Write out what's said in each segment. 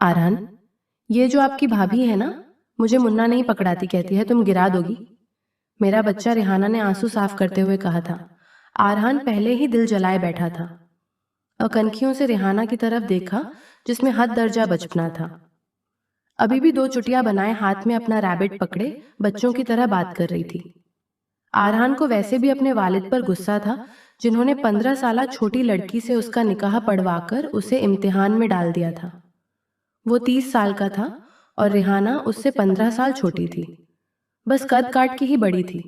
आरहान, ये जो आपकी भाभी है ना, मुझे मुन्ना नहीं पकड़ाती, कहती है तुम गिरा दोगी। मेरा बच्चा, रेहाना ने आंसू साफ करते हुए कहा था। आरहान पहले ही दिल जलाए बैठा था। कनखियों से रेहाना की तरफ देखा जिसमें हद दर्जा बचपना था। अभी भी 2 चुटिया बनाए हाथ में अपना रैबिट पकड़े बच्चों की तरह बात कर रही थी। आरहान को वैसे भी अपने वालिद पर गुस्सा था, जिन्होंने 15 साला छोटी लड़की से उसका निकाह पढ़वाकर उसे इम्तिहान में डाल दिया था। वो 30 साल का था और रेहाना उससे 15 साल छोटी थी। बस कद काट की ही बड़ी थी,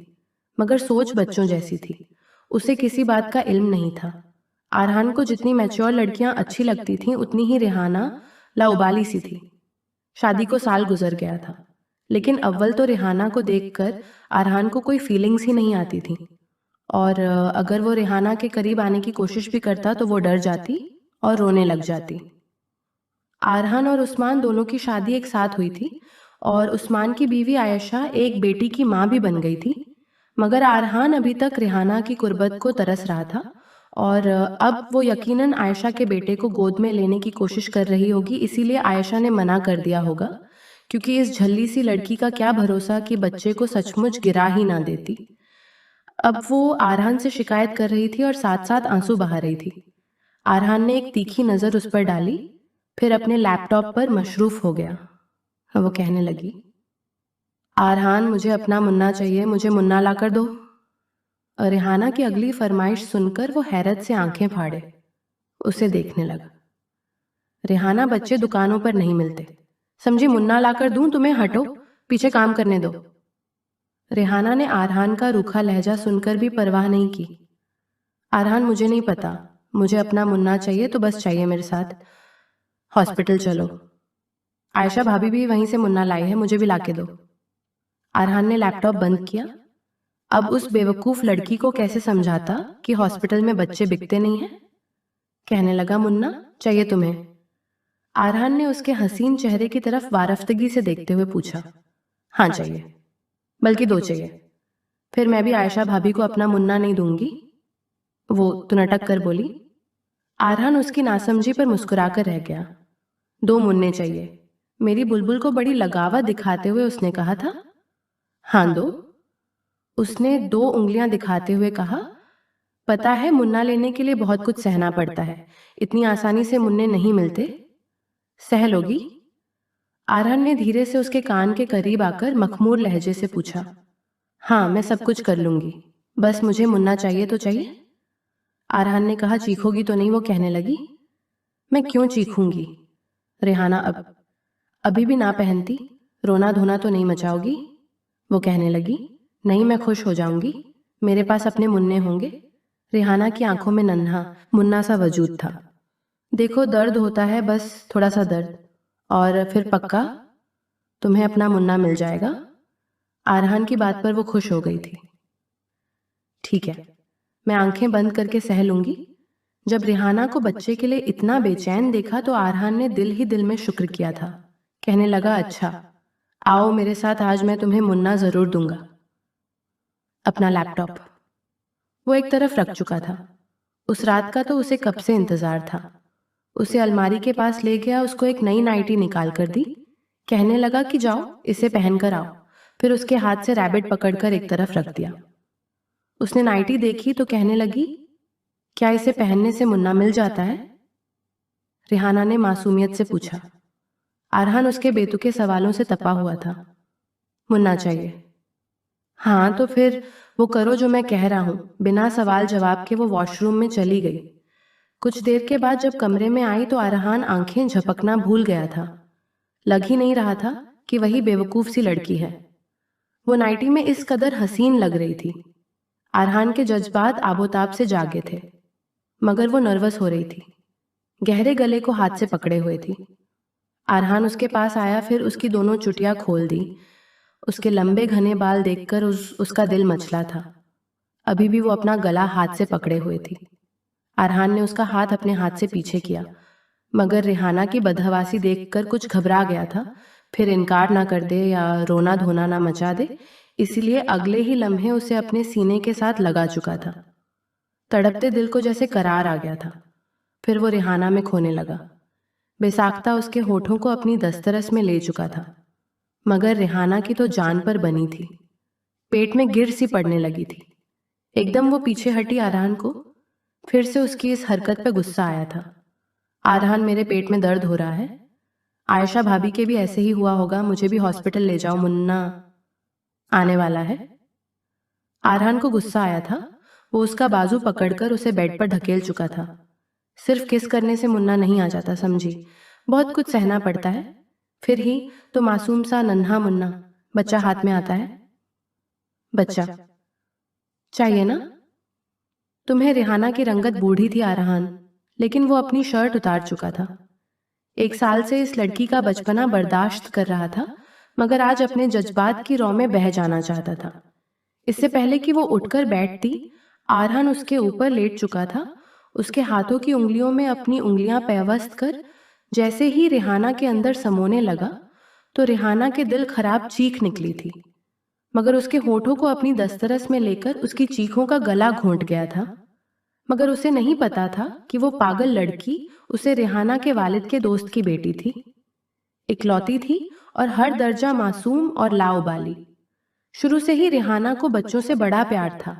मगर सोच बच्चों जैसी थी। उसे किसी बात का इल्म नहीं था। आरहान को जितनी मैच्योर लड़कियां अच्छी लगती थीं, उतनी ही रेहाना लाउबाली सी थी। शादी को साल गुजर गया था, लेकिन अव्वल तो रेहाना को देखकर आरहान को कोई फीलिंग्स ही नहीं आती थी। और अगर वो रेहाना के करीब आने की कोशिश भी करता तो वो डर जाती और रोने लग जाती। आरहान और उस्मान दोनों की शादी एक साथ हुई थी और उस्मान की बीवी आयशा एक बेटी की माँ भी बन गई थी। मगर आरहान अभी तक रेहाना की कुर्बत को तरस रहा था और अब वो यकीनन आयशा के बेटे को गोद में लेने की कोशिश कर रही होगी, इसीलिए आयशा ने मना कर दिया होगा, क्योंकि इस झल्ली सी लड़की का क्या भरोसा कि बच्चे को सचमुच गिरा ही ना देती। अब वो आरहान से शिकायत कर रही थी और साथ साथ आंसू बहा रही थी। आरहान ने एक तीखी नजर उस पर डाली, फिर अपने लैपटॉप पर मशरूफ हो गया। वो कहने लगी, आरहान, मुझे अपना मुन्ना चाहिए, मुझे मुन्ना ला कर दो। रेहाना की अगली फरमाइश सुनकर वो हैरत से आंखें फाड़े उसे देखने लगा। रेहाना, बच्चे दुकानों पर नहीं मिलते, समझी? मुन्ना ला कर दूं तुम्हें? हटो, पीछे काम करने दो। रेहाना ने आरहान का रूखा लहजा सुनकर भी परवाह नहीं की। आरहान, मुझे नहीं पता, मुझे अपना मुन्ना चाहिए तो बस चाहिए, मेरे साथ हॉस्पिटल चलो। आयशा भाभी भी वहीं से मुन्ना लाई है, मुझे भी लाके दो। आरहान ने लैपटॉप बंद किया। अब उस बेवकूफ लड़की को कैसे समझाता कि हॉस्पिटल में बच्चे बिकते नहीं हैं। कहने लगा, मुन्ना चाहिए तुम्हें? आरहान ने उसके हसीन चेहरे की तरफ वारफ्तगी से देखते हुए पूछा। हाँ चाहिए, बल्कि 2 चाहिए। फिर मैं भी आयशा भाभी को अपना मुन्ना नहीं दूंगी, वो तुनटक कर बोली। आरहान उसकी नासमझी पर मुस्कुराकर रह गया। 2 मुन्ने चाहिए, मेरी बुलबुल को बड़ी लगावत दिखाते हुए उसने कहा था। हाँ दो, उसने 2 उंगलियां दिखाते हुए कहा। पता है, मुन्ना लेने के लिए बहुत कुछ सहना पड़ता है, इतनी आसानी से मुन्ने नहीं मिलते। सह लोगी? आरहान ने धीरे से उसके कान के करीब आकर मखमूर लहजे से पूछा। हाँ, मैं सब कुछ कर लूंगी, बस मुझे मुन्ना चाहिए तो चाहिए। आरहान ने कहा, चीखोगी तो नहीं? वो कहने लगी। मैं क्यों चीखूंगी? रेहाना अभी भी ना पहनती, रोना धोना तो नहीं मचाओगी? वो कहने लगी। नहीं, मैं खुश हो जाऊंगी, मेरे पास अपने मुन्ने होंगे। रेहाना की आंखों में नन्हा मुन्ना सा वजूद था। देखो, दर्द होता है, बस थोड़ा सा दर्द, और फिर पक्का तुम्हें अपना मुन्ना मिल जाएगा। आरहान की बात पर वो खुश हो गई थी। ठीक है, मैं आंखें बंद करके सह लूंगी। जब रेहाना को बच्चे के लिए इतना बेचैन देखा तो आरहान ने दिल ही दिल में शुक्र किया था। कहने लगा, अच्छा आओ मेरे साथ, आज मैं तुम्हें मुन्ना जरूर दूंगा। अपना लैपटॉप वो एक तरफ रख चुका था। उस रात का तो उसे कब से इंतजार था। उसे अलमारी के पास ले गया, उसको एक नई नाइटी निकाल कर दी। कहने लगा कि जाओ इसे पहन कर आओ। फिर उसके हाथ से रैबिट पकड़कर एक तरफ रख दिया। उसने नाइटी देखी तो कहने लगी, क्या इसे पहनने से मुन्ना मिल जाता है? रेहाना ने मासूमियत से पूछा। आरहान उसके बेतुके सवालों से तपा हुआ था। मुन्ना चाहिए? हाँ तो फिर वो करो जो मैं कह रहा हूं। बिना सवाल जवाब के वो वॉशरूम में चली गई। कुछ देर के बाद जब कमरे में आई तो आरहान आंखें झपकना भूल गया था। लग ही नहीं रहा था कि वही बेवकूफ सी लड़की है। वो नाइटी में इस कदर हसीन लग रही थी। आरहान के जज्बात आबोताब से जागे थे, मगर वो नर्वस हो रही थी। गहरे गले को हाथ से पकड़े हुए थी। आरहान उसके पास आया, फिर उसकी दोनों चुटियां खोल दी। उसके लंबे घने बाल देखकर उसका दिल मचला था। अभी भी वो अपना गला हाथ से पकड़े हुए थी। आरहान ने उसका हाथ अपने हाथ से पीछे किया, मगर रेहाना की बदहवासी देखकर कुछ घबरा गया था। फिर इनकार ना कर दे या रोना धोना ना मचा दे, इसीलिए अगले ही लम्हे उसे अपने सीने के साथ लगा चुका था। तड़पते दिल को जैसे करार आ गया था। फिर वो रेहाना में खोने लगा। बेसाख्ता उसके होठों को अपनी दस्तरस में ले चुका था, मगर रेहाना की तो जान पर बनी थी। पेट में गिर सी पड़ने लगी थी। एकदम वो पीछे हटी आरहान को। फिर से उसकी इस हरकत पे गुस्सा आया था। आरहान, मेरे पेट में दर्द हो रहा है। आयशा भाभी के भी ऐसे ही हुआ होगा, मुझे भी हॉस्पिटल ले जाओ, मुन्ना आने वाला है। आरहान को गुस्सा आया था। वो उसका बाजू पकड़कर उसे बेड पर धकेल चुका था। सिर्फ किस करने से मुन्ना नहीं आ जाता, समझी? बहुत कुछ सहना पड़ता है। फिर ही तो मासूम सा नन्हा मुन्ना बच्चा हाथ में आता है। बच्चा चाहिए ना? तुम्हें रेहाना की रंगत बूढ़ी थी आरहान, लेकिन वो अपनी शर्ट उतार चुका था। 1 साल से इस लड़की का बचपना बर्दाश्त कर रहा था, मगर आज अपने जज्बात की रौ में बह जाना चाहता था। इससे पहले कि वो उठकर बैठती, आरहान उसके ऊपर लेट चुका था। उसके हाथों की उंगलियों में अपनी उंगलियां पैवस्त कर जैसे ही रेहाना के अंदर समोने लगा, तो रेहाना के दिल खराब चीख निकली थी, मगर उसके होठों को अपनी दस्तरस में लेकर उसकी चीखों का गला घोंट गया था। मगर उसे नहीं पता था कि वो पागल लड़की उसे रेहाना के वालिद के दोस्त की बेटी थी। इकलौती थी और हर दर्जा मासूम और लाउबाली। शुरू से ही रेहाना को बच्चों से बड़ा प्यार था।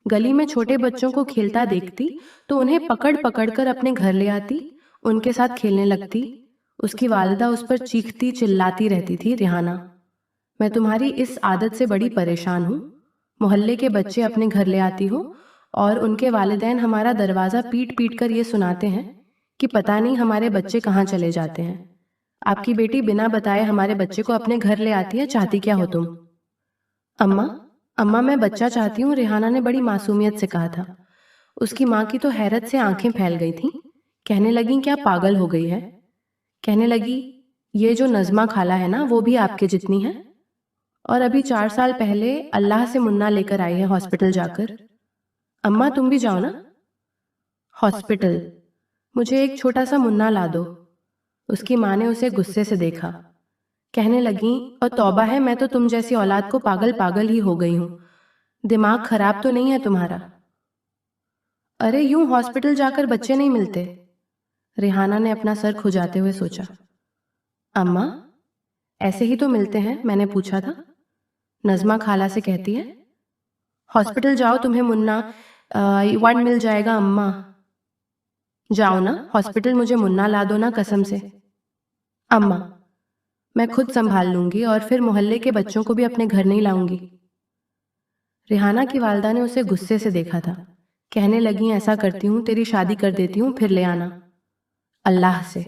गली में छोटे बच्चों को खेलता देखती तो उन्हें पकड़ पकड़ कर अपने घर ले आती, उनके साथ खेलने लगती। उसकी वालिदा उस पर चीखती चिल्लाती रहती थी, रेहाना, मैं तुम्हारी इस आदत से बड़ी परेशान हूँ। मोहल्ले के बच्चे अपने घर ले आती हो और उनके वालिदैन हमारा दरवाज़ा पीट पीट कर ये सुनाते हैं कि पता नहीं हमारे बच्चे कहाँ चले जाते हैं। आपकी बेटी बिना बताए हमारे बच्चे को अपने घर ले आती है, चाहती क्या हो तुम? अम्मा, अम्मा मैं बच्चा चाहती हूँ, रेहाना ने बड़ी मासूमियत से कहा था। उसकी माँ की तो हैरत से आंखें फैल गई थीं। कहने लगी, क्या पागल हो गई है? कहने लगी, ये जो नज़मा खाला है ना, वो भी आपके जितनी है, और अभी 4 साल पहले अल्लाह से मुन्ना लेकर आई है हॉस्पिटल जाकर। अम्मा तुम भी जाओ ना हॉस्पिटल, मुझे एक छोटा सा मुन्ना ला दो। उसकी माँ ने उसे गुस्से से देखा। कहने लगी, और तौबा है, मैं तो तुम जैसी औलाद को पागल पागल ही हो गई हूँ। दिमाग खराब तो नहीं है तुम्हारा? अरे यूं हॉस्पिटल जाकर बच्चे नहीं मिलते। रेहाना ने अपना सर खुजाते हुए सोचा। अम्मा ऐसे ही तो मिलते हैं, मैंने पूछा था, नज़मा खाला से कहती है। हॉस्पिटल जाओ, तुम्हें मुन्ना वन मिल जाएगा। अम्मा जाओ ना हॉस्पिटल, मुझे मुन्ना ला दो ना कसम से। अम्मा मैं खुद संभाल लूंगी और फिर मोहल्ले के बच्चों को भी अपने घर नहीं लाऊंगी। रेहाना की वालदा ने उसे गुस्से से देखा था। कहने लगी, ऐसा करती हूँ, तेरी शादी कर देती हूँ, फिर ले आना। अल्लाह से,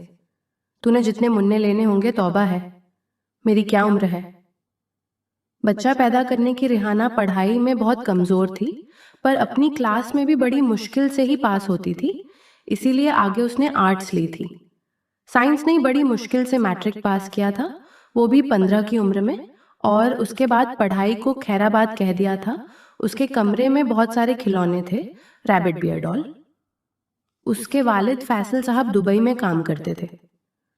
तूने जितने मुन्ने लेने होंगे तौबा है, मेरी क्या उम्र है। बच्चा पैदा करने की रेहाना पढ़ाई में बहुत कमजोर थी, पर अपनी क्लास में भी बड़ी मुश्किल से ही पास होती थी, इसीलिए आगे उसने आर्ट्स ली थी। साइंस ने बड़ी मुश्किल से मैट्रिक पास किया था, वो भी 15 की उम्र में, और उसके बाद पढ़ाई को खैराबाद कह दिया था। उसके कमरे में बहुत सारे खिलौने थे, रैबिट बियर डॉल। उसके वालिद फैसल साहब दुबई में काम करते थे।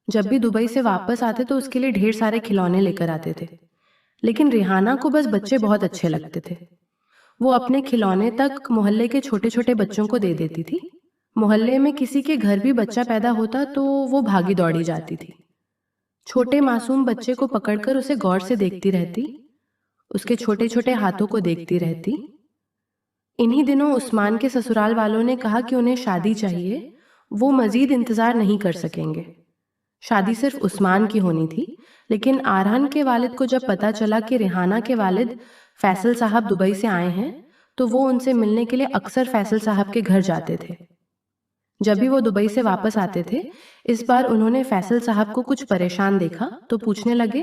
जब भी दुबई से वापस आते तो उसके लिए ढेर सारे खिलौने लेकर आते थे, लेकिन रेहाना को बस बच्चे बहुत अच्छे लगते थे। वो अपने खिलौने तक मोहल्ले के छोटे छोटे बच्चों को दे देती थी। मोहल्ले में किसी के घर भी बच्चा पैदा होता तो वो भागी दौड़ी जाती थी। छोटे मासूम बच्चे को पकड़कर उसे गौर से देखती रहती, उसके छोटे छोटे हाथों को देखती रहती। इन्हीं दिनों उस्मान के ससुराल वालों ने कहा कि उन्हें शादी चाहिए, वो मजीद इंतजार नहीं कर सकेंगे। शादी सिर्फ उस्मान की होनी थी, लेकिन आरहान के वालिद को जब पता चला कि रेहाना के वालिद फैसल साहब दुबई से आए हैं, तो वो उनसे मिलने के लिए अक्सर फैसल साहब के घर जाते थे। जब भी वो दुबई से वापस आते थे, इस बार उन्होंने फैसल साहब को कुछ परेशान देखा तो पूछने लगे।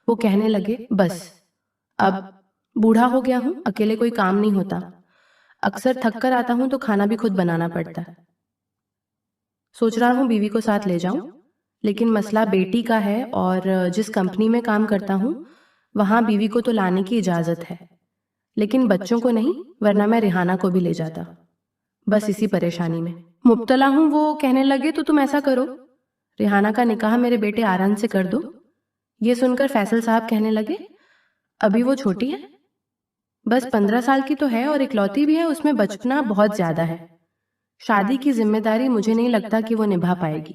वो कहने लगे, बस अब बूढ़ा हो गया हूँ, अकेले कोई काम नहीं होता, अक्सर थक कर आता हूँ तो खाना भी खुद बनाना पड़ता है। सोच रहा हूँ बीवी को साथ ले जाऊं, लेकिन मसला बेटी का है और जिस कंपनी में काम करता हूँ वहां बीवी को तो लाने की इजाजत है, लेकिन बच्चों को नहीं, वरना मैं रेहाना को भी ले जाता। बस इसी परेशानी में मुब्तला हूँ। वो कहने लगे, तो तुम ऐसा करो, रेहाना का निकाह मेरे बेटे आरहान से कर दो। ये सुनकर फैसल साहब कहने लगे, अभी वो छोटी है, बस 15 साल की तो है और इकलौती भी है, उसमें बचपना बहुत ज्यादा है। शादी की जिम्मेदारी मुझे नहीं लगता कि वो निभा पाएगी।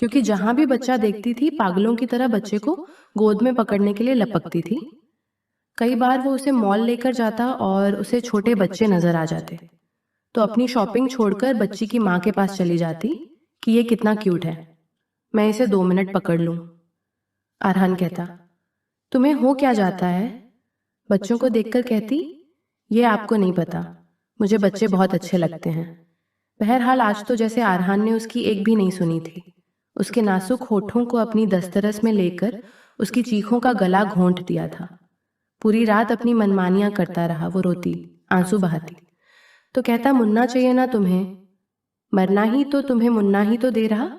क्योंकि जहां भी बच्चा देखती थी पागलों की तरह बच्चे को गोद में पकड़ने के लिए लपकती थी। कई बार वो उसे मॉल लेकर जाता और उसे छोटे बच्चे नजर आ जाते तो अपनी शॉपिंग छोड़कर बच्ची की माँ के पास चली जाती कि ये कितना क्यूट है, मैं इसे 2 मिनट पकड़ लूं। अरहान कहता, तुम्हें हो क्या जाता है? बच्चों को देखकर कहती, ये आपको नहीं पता, मुझे बच्चे बहुत अच्छे लगते हैं। बहरहाल आज तो जैसे अरहान ने उसकी एक भी नहीं सुनी थी। उसके नाजुक होठों को अपनी दस्तरस में लेकर उसकी चीखों का गला घोंट दिया था। पूरी रात अपनी मनमानियां करता रहा। वो रोती, आंसू बहाती, तो कहता, मुन्ना चाहिए ना तुम्हें? मरना ही तो तुम्हें मुन्ना ही तो दे रहा।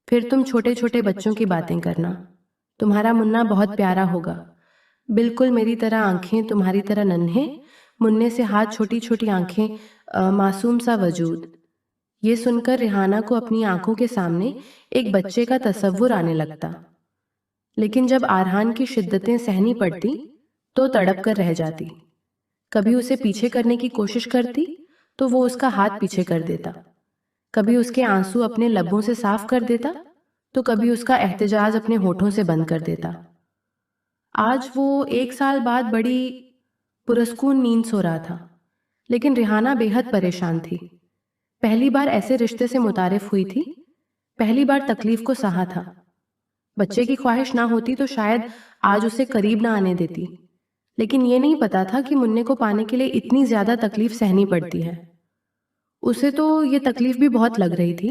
फिर तुम छोटे छोटे बच्चों की बातें करना। तुम्हारा मुन्ना बहुत प्यारा होगा, बिल्कुल मेरी तरह आंखें तुम्हारी तरह नन्हे, मुन्ने से हाथ, छोटी छोटी आंखें, मासूम सा वजूद। ये सुनकर रिहाना को अपनी आंखों के सामने एक बच्चे का तस्वुर आने लगता। लेकिन जब अरहान की शिद्दतें सहनी पड़ती तो तड़प कर रह जाती। कभी उसे पीछे करने की कोशिश करती तो वो उसका हाथ पीछे कर देता, कभी उसके आंसू अपने लबों से साफ कर देता तो कभी उसका एहतजाज अपने होठों से बंद कर देता। आज वो 1 साल बाद बड़ी पुरस्कून नींद सो रहा था, लेकिन रिहाना बेहद परेशान थी। पहली बार ऐसे रिश्ते से मुतारिफ हुई थी, पहली बार तकलीफ को सहा था। बच्चे की ख्वाहिश ना होती तो शायद आज उसे करीब ना आने देती, लेकिन ये नहीं पता था कि मुन्ने को पाने के लिए इतनी ज्यादा तकलीफ सहनी पड़ती है। उसे तो ये तकलीफ भी बहुत लग रही थी।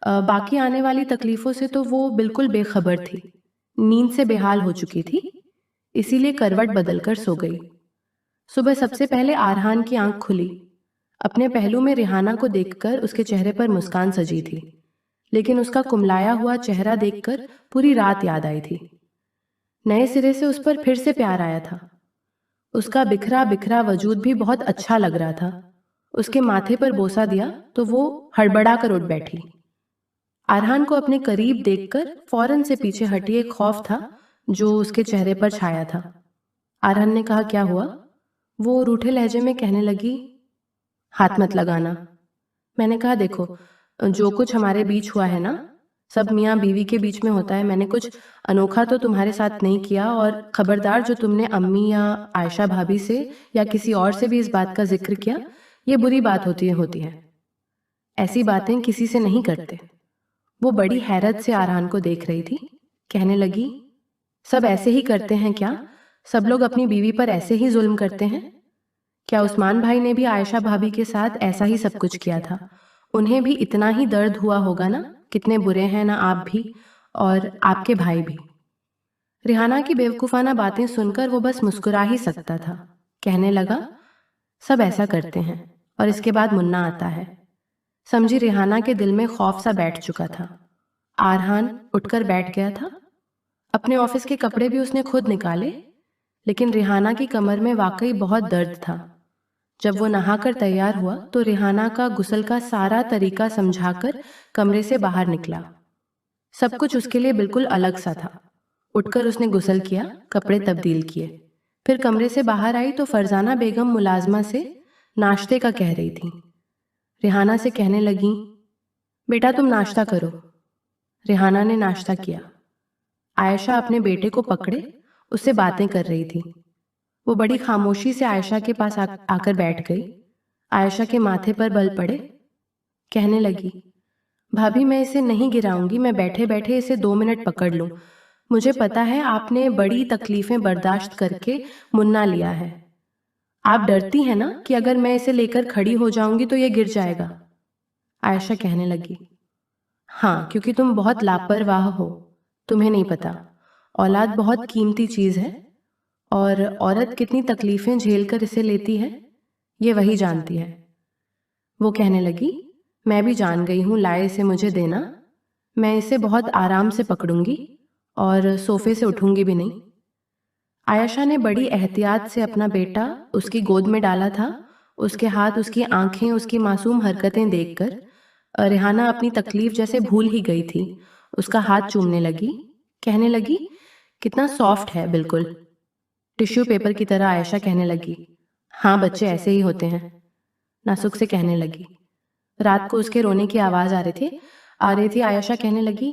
बाकी आने वाली तकलीफों से तो वो बिल्कुल बेखबर थी। नींद से बेहाल हो चुकी थी, इसीलिए करवट बदलकर सो गई। सुबह सबसे पहले अरहान की आंख खुली। अपने पहलू में रिहाना को देखकर उसके चेहरे पर मुस्कान सजी थी, लेकिन उसका कुमलाया हुआ चेहरा देखकर पूरी रात याद आई थी। नए सिरे से उस पर फिर से प्यार आया था। उसका बिखरा बिखरा वजूद भी बहुत अच्छा लग रहा था। उसके माथे पर बोसा दिया तो वो हड़बड़ा कर उठ बैठी। अरहान को अपने करीब देखकर फौरन से पीछे हटी। एक खौफ था जो उसके चेहरे पर छाया था। अरहान ने कहा, क्या हुआ? वो रूठे लहजे में कहने लगी, हाथ मत लगाना। मैंने कहा, देखो, जो कुछ हमारे बीच हुआ है ना, सब मियाँ बीवी के बीच में होता है। मैंने कुछ अनोखा तो तुम्हारे साथ नहीं किया, और खबरदार जो तुमने अम्मी या आयशा भाभी से या किसी और से भी इस बात का जिक्र किया, ये बुरी बात होती है। ऐसी बातें किसी से नहीं करते। वो बड़ी हैरत से अरहान को देख रही थी। कहने लगी, सब ऐसे ही करते हैं क्या? सब लोग अपनी बीवी पर ऐसे ही जुल्म करते हैं? क्या उस्मान भाई ने भी आयशा भाभी के साथ ऐसा ही सब कुछ किया था? उन्हें भी इतना ही दर्द हुआ होगा ना? कितने बुरे हैं ना आप भी, और आपके भाई भी। रिहाना की बेवकूफाना बातें सुनकर वो बस मुस्कुरा ही सकता था। कहने लगा, सब ऐसा करते हैं, और इसके बाद मुन्ना आता है। समझी, रिहाना के दिल में खौफ सा बैठ चुका था। अरहान उठकर बैठ गया था। अपने ऑफिस के कपड़े भी उसने खुद निकाले, लेकिन रिहाना की कमर में वाकई बहुत दर्द था। जब वो नहाकर तैयार हुआ तो रिहाना का गुस्ल का सारा तरीका समझाकर कमरे से बाहर निकला। सब कुछ उसके लिए बिल्कुल अलग सा था। उठकर उसने गुस्ल किया, कपड़े तब्दील किए, फिर कमरे से बाहर आई तो फरजाना बेगम मुलाजमा से नाश्ते का कह रही थी। रिहाना से कहने लगी, बेटा तुम नाश्ता करो। रिहाना ने नाश्ता किया। आयशा अपने बेटे को पकड़े उससे बातें कर रही थी। वो बड़ी खामोशी से आयशा के पास आकर बैठ गई। आयशा के माथे पर बल पड़े। कहने लगी, भाभी मैं इसे नहीं गिराऊंगी, मैं बैठे बैठे इसे 2 मिनट पकड़ लूं। मुझे पता है आपने बड़ी तकलीफें बर्दाश्त करके मुन्ना लिया है। आप डरती हैं ना कि अगर मैं इसे लेकर खड़ी हो जाऊंगी तो ये गिर जाएगा? आयशा कहने लगी, हाँ, क्योंकि तुम बहुत लापरवाह हो। तुम्हें नहीं पता, औलाद बहुत कीमती चीज है, और औरत कितनी तकलीफें झेलकर इसे लेती है ये वही जानती है। वो कहने लगी, मैं भी जान गई हूं, लाए इसे मुझे देना। मैं इसे बहुत आराम से पकड़ूंगी और सोफे से उठूंगी भी नहीं। आयशा ने बड़ी एहतियात से अपना बेटा उसकी गोद में डाला था। उसके हाथ, उसकी आंखें, उसकी मासूम हरकतें देखकर रिहाना अपनी तकलीफ जैसे भूल ही गई थी। उसका हाथ चूमने लगी। कहने लगी, कितना सॉफ्ट है, बिल्कुल टिश्यू पेपर की तरह। आयशा कहने लगी, हाँ, बच्चे ऐसे ही होते हैं। नासुक से कहने लगी। रात को उसके रोने की आवाज आ रही थी। आयशा कहने लगी,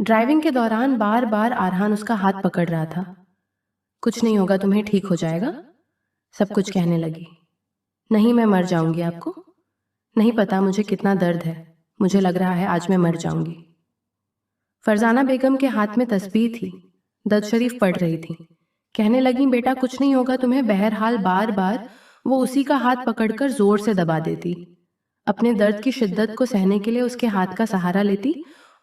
ड्राइविंग के दौरान बार बार आरहान उसका हाथ पकड़ रहा था। कुछ नहीं होगा, तुम्हें ठीक हो जाएगा, सब कुछ कहने लगी। नहीं, मैं मर जाऊंगी, आपको नहीं पता मुझे कितना दर्द है, मुझे लग रहा है आज मैं मर जाऊंगी। फरजाना बेगम के हाथ में तस्बीह थी, दर्द शरीफ पढ़ रही थी। कहने लगी, बेटा कुछ नहीं होगा तुम्हें। बहरहाल बार बार वो उसी का हाथ पकड़कर जोर से दबा देती, अपने दर्द की शिद्दत को सहने के लिए उसके हाथ का सहारा लेती,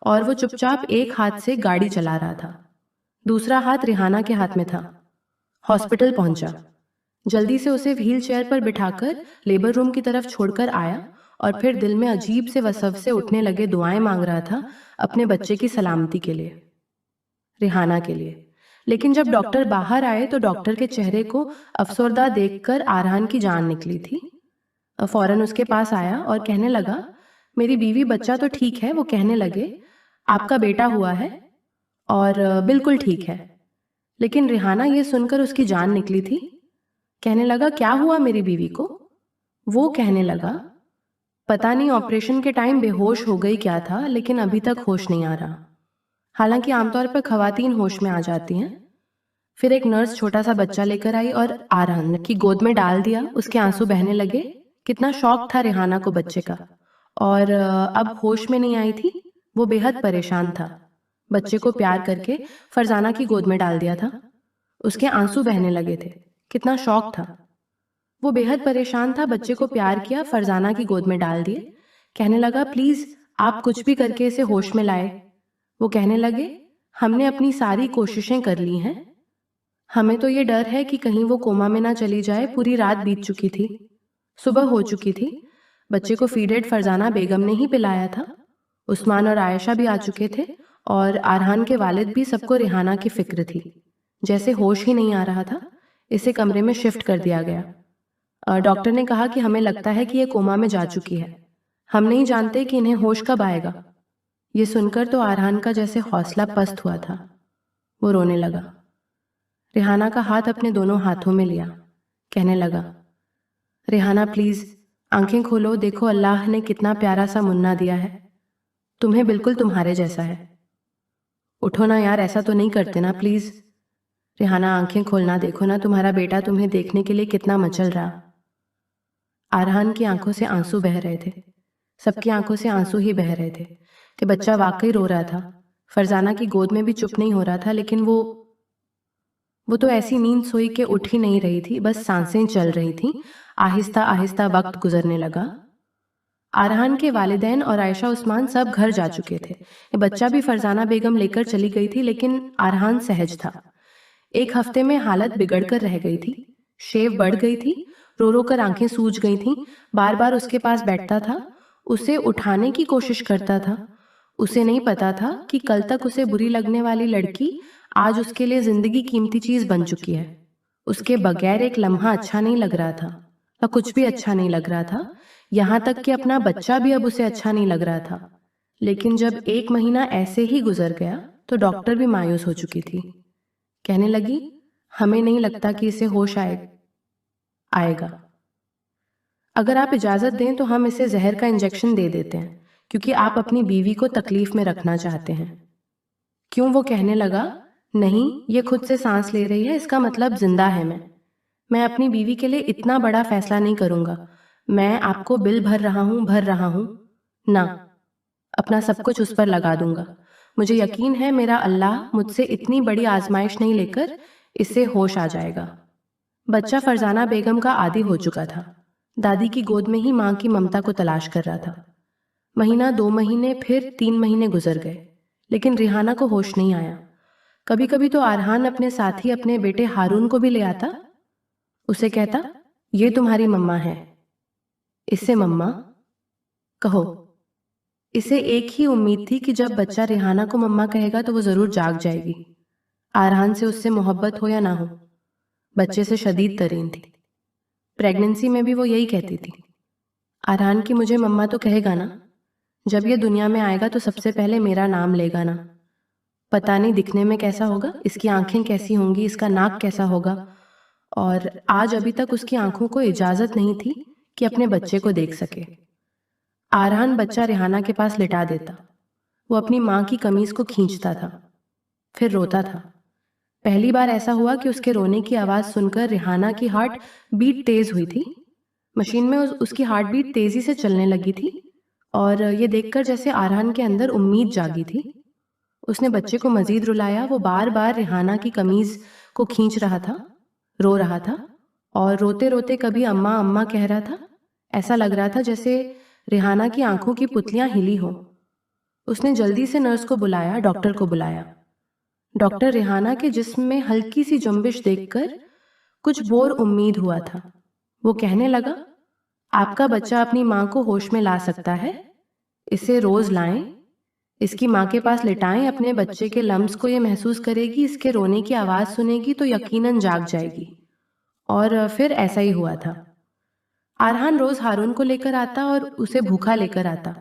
और वो चुपचाप एक हाथ से गाड़ी चला रहा था, दूसरा हाथ रिहाना के हाथ में था। हॉस्पिटल पहुंचा, जल्दी से उसे व्हील चेयर पर बिठाकर लेबर रूम की तरफ छोड़कर आया, और फिर दिल में अजीब से वसवसे उठने लगे, दुआएं मांग रहा था अपने बच्चे की सलामती के लिए, रिहाना के लिए। लेकिन जब डॉक्टर बाहर आए तो डॉक्टर के चेहरे को अफसरदा देखकर आरहान की जान निकली थी। फौरन उसके पास आया और कहने लगा, मेरी बीवी बच्चा तो ठीक है। वो कहने लगे, आपका बेटा हुआ है और बिल्कुल ठीक है। लेकिन रिहाना ये सुनकर उसकी जान निकली थी। कहने लगा, क्या हुआ मेरी बीवी को? वो कहने लगा, पता नहीं ऑपरेशन के टाइम बेहोश हो गई क्या था, लेकिन अभी तक होश नहीं आ रहा। हालांकि आमतौर पर खवातीन होश में आ जाती हैं। फिर एक नर्स छोटा सा बच्चा लेकर आई और आरहान की गोद में डाल दिया। उसके आंसू बहने लगे। कितना शौक था रिहाना को बच्चे का, और अब होश में नहीं आई थी। वो बेहद परेशान था। बच्चे को प्यार करके फरजाना की गोद में डाल दिया था। उसके आंसू बहने लगे थे। कितना शौक था। वो बेहद परेशान था, बच्चे को प्यार किया, फरजाना की गोद में डाल दिए। कहने लगा, प्लीज आप कुछ भी करके इसे होश में लाए। वो कहने लगे, हमने अपनी सारी कोशिशें कर ली हैं, हमें तो ये डर है कि कहीं वो कोमा में ना चली जाए। पूरी रात बीत चुकी थी, सुबह हो चुकी थी। बच्चे को फीडेड फरजाना बेगम ने ही पिलाया था। उस्मान और आयशा भी आ चुके थे, और आरहान के वालिद भी। सबको रिहाना की फिक्र थी। जैसे होश ही नहीं आ रहा था। इसे कमरे में शिफ्ट कर दिया गया। डॉक्टर ने कहा कि हमें लगता है कि ये कोमा में जा चुकी है, हम नहीं जानते कि इन्हें होश कब आएगा। ये सुनकर तो आरहान का जैसे हौसला पस्त हुआ था। वो रोने लगा। रिहाना का हाथ अपने दोनों हाथों में लिया। कहने लगा, रिहाना प्लीज आंखें खोलो, देखो अल्लाह ने कितना प्यारा सा मुन्ना दिया है, तुम्हें बिल्कुल तुम्हारे जैसा है। उठो ना यार, ऐसा तो नहीं करते ना प्लीज। रिहाना आंखें खोलना, देखो ना तुम्हारा बेटा तुम्हें देखने के लिए कितना मचल रहा। आरहान की आंखों से आंसू बह रहे थे। सबकी आंखों से आंसू ही बह रहे थे कि बच्चा वाकई रो रहा था। फरजाना की गोद में भी चुप नहीं हो रहा था, लेकिन वो तो ऐसी नींद सोई कि उठ ही नहीं रही थी, बस सांसें चल रही थीं। आहिस्ता आहिस्ता वक्त गुजरने लगा। आरहान के वालिदैन और आयशा उस्मान सब घर जा चुके थे। ये बच्चा भी फरजाना बेगम लेकर चली गई थी, लेकिन आरहान सहज था। एक हफ्ते में हालत बिगड़कर रह गई थी। शेव बढ़ गई थी, रो रो कर आंखें सूज गई थीं। बार बार उसके पास बैठता था, उसे उठाने की कोशिश करता था। उसे नहीं पता था कि कल तक उसे बुरी लगने वाली लड़की आज उसके लिए जिंदगी कीमती चीज बन चुकी है। उसके बगैर एक लम्हा अच्छा नहीं लग रहा था, या कुछ भी अच्छा नहीं लग रहा था। यहाँ तक कि अपना बच्चा भी अब उसे अच्छा नहीं लग रहा था। लेकिन जब एक महीना ऐसे ही गुजर गया तो डॉक्टर भी मायूस हो चुकी थी। कहने लगी, हमें नहीं लगता कि इसे होश आएगा। अगर आप इजाजत दें तो हम इसे जहर का इंजेक्शन दे देते हैं, क्योंकि आप अपनी बीवी को तकलीफ में रखना चाहते हैं। क्यों? वो कहने लगा, नहीं, ये खुद से सांस ले रही है, इसका मतलब जिंदा है। मैं अपनी बीवी के लिए इतना बड़ा फैसला नहीं करूंगा। मैं आपको बिल भर रहा हूं ना, अपना सब कुछ उस पर लगा दूंगा। मुझे यकीन है मेरा अल्लाह मुझसे इतनी बड़ी आजमाइश नहीं लेकर इससे होश आ जाएगा। बच्चा फरजाना बेगम का आदी हो चुका था। दादी की गोद में ही माँ की ममता को तलाश कर रहा था। महीना, 2 महीने, फिर 3 महीने गुजर गए, लेकिन रिहाना को होश नहीं आया। कभी कभी तो आरहान अपने साथ ही अपने बेटे हारून को भी ले आता। उसे कहता, ये तुम्हारी मम्मा है, इससे मम्मा कहो। इसे एक ही उम्मीद थी कि जब बच्चा रिहाना को मम्मा कहेगा तो वो जरूर जाग जाएगी। आरहान से उससे मोहब्बत हो या ना हो, बच्चे से शदीद तरीन थी। प्रेगनेंसी में भी वो यही कहती थी, आरहान की मुझे मम्मा तो कहेगा ना, जब ये दुनिया में आएगा तो सबसे पहले मेरा नाम लेगा ना। पता नहीं दिखने में कैसा होगा, इसकी आंखें कैसी होंगी, इसका नाक कैसा होगा। और आज अभी तक उसकी आंखों को इजाजत नहीं थी कि अपने बच्चे को देख सके। आरहान बच्चा रिहाना के पास लिटा देता, वो अपनी माँ की कमीज को खींचता था, फिर रोता था। पहली बार ऐसा हुआ कि उसके रोने की आवाज सुनकर रिहाना की हार्ट बीट तेज हुई थी। मशीन में उसकी हार्ट बीट तेजी से चलने लगी थी और ये देखकर जैसे आरहान के अंदर उम्मीद जागी थी। उसने बच्चे को मजीद रुलाया। वो बार बार रिहाना की कमीज को खींच रहा था, रो रहा था और रोते रोते कभी अम्मा अम्मा कह रहा था। ऐसा लग रहा था जैसे रिहाना की आंखों की पुतलियां हिली हों। उसने जल्दी से नर्स को बुलाया, डॉक्टर को बुलाया। डॉक्टर रिहाना के जिस्म में हल्की सी जुम्बिश देखकर कुछ बोर उम्मीद हुआ था। वो कहने लगा, आपका बच्चा अपनी माँ को होश में ला सकता है, इसे रोज लाएं, इसकी माँ के पास लिटाएं, अपने बच्चे के लम्स को ये महसूस करेगी, इसके रोने की आवाज सुनेगी तो यकीनन जाग जाएगी। और फिर ऐसा ही हुआ था। आरहान रोज हारून को लेकर आता और उसे भूखा लेकर आता।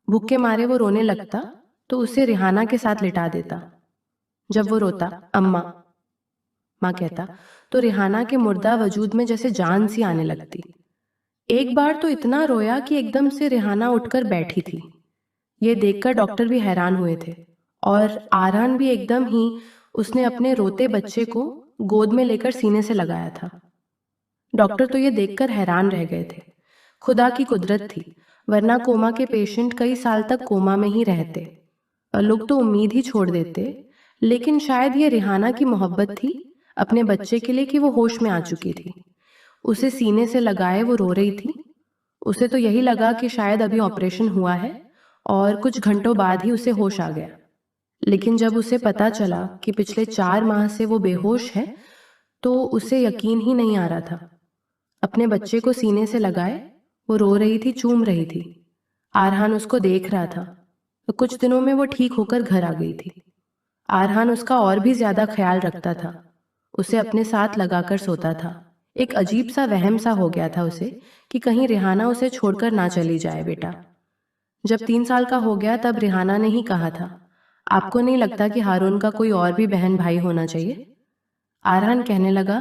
भूख के मारे वो रोने लगता तो उसे रिहाना के साथ लिटा देता। जब वो रोता अम्मा माँ कहता तो रिहाना के मुर्दा वजूद में जैसे जान सी आने लगती। एक बार तो इतना रोया कि एकदम से रिहाना उठकर बैठी थी। ये देखकर डॉक्टर भी हैरान हुए थे और आरहान भी एकदम ही उसने अपने रोते बच्चे को गोद में लेकर सीने से लगाया था। डॉक्टर तो ये देखकर हैरान रह गए थे। खुदा की कुदरत थी, वरना कोमा के पेशेंट कई साल तक कोमा में ही रहते और लोग तो उम्मीद ही छोड़ देते। लेकिन शायद ये रिहाना की मोहब्बत थी अपने बच्चे के लिए कि वो होश में आ चुकी थी। उसे सीने से लगाए वो रो रही थी। उसे तो यही लगा कि शायद अभी ऑपरेशन हुआ है और कुछ घंटों बाद ही उसे होश आ गया। लेकिन जब उसे पता चला कि पिछले 4 माह से वो बेहोश है तो उसे यकीन ही नहीं आ रहा था। अपने बच्चे को सीने से लगाए वो रो रही थी, चूम रही थी। आरहान उसको देख रहा था। तो कुछ दिनों में वो ठीक होकर घर आ गई थी। आरहान उसका और भी ज्यादा ख्याल रखता था, उसे अपने साथ लगाकर सोता था। एक अजीब सा वहम सा हो गया था उसे कि कहीं रिहाना उसे छोड़कर ना चली जाए। बेटा जब 3 साल का हो गया तब रिहाना ने ही कहा था, आपको नहीं लगता कि हारून का कोई और भी बहन भाई होना चाहिए? आरहान कहने लगा,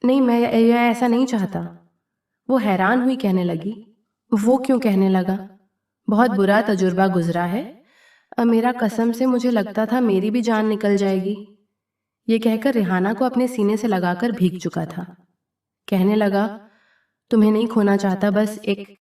नहीं, मैं ऐसा नहीं चाहता। वो हैरान हुई, कहने लगी, वो क्यों? कहने लगा, बहुत बुरा तजुर्बा गुजरा है। मेरा कसम से मुझे लगता था मेरी भी जान निकल जाएगी। ये कहकर रिहाना को अपने सीने से लगाकर भीग चुका था। कहने लगा, तुम्हें नहीं खोना चाहता, बस एक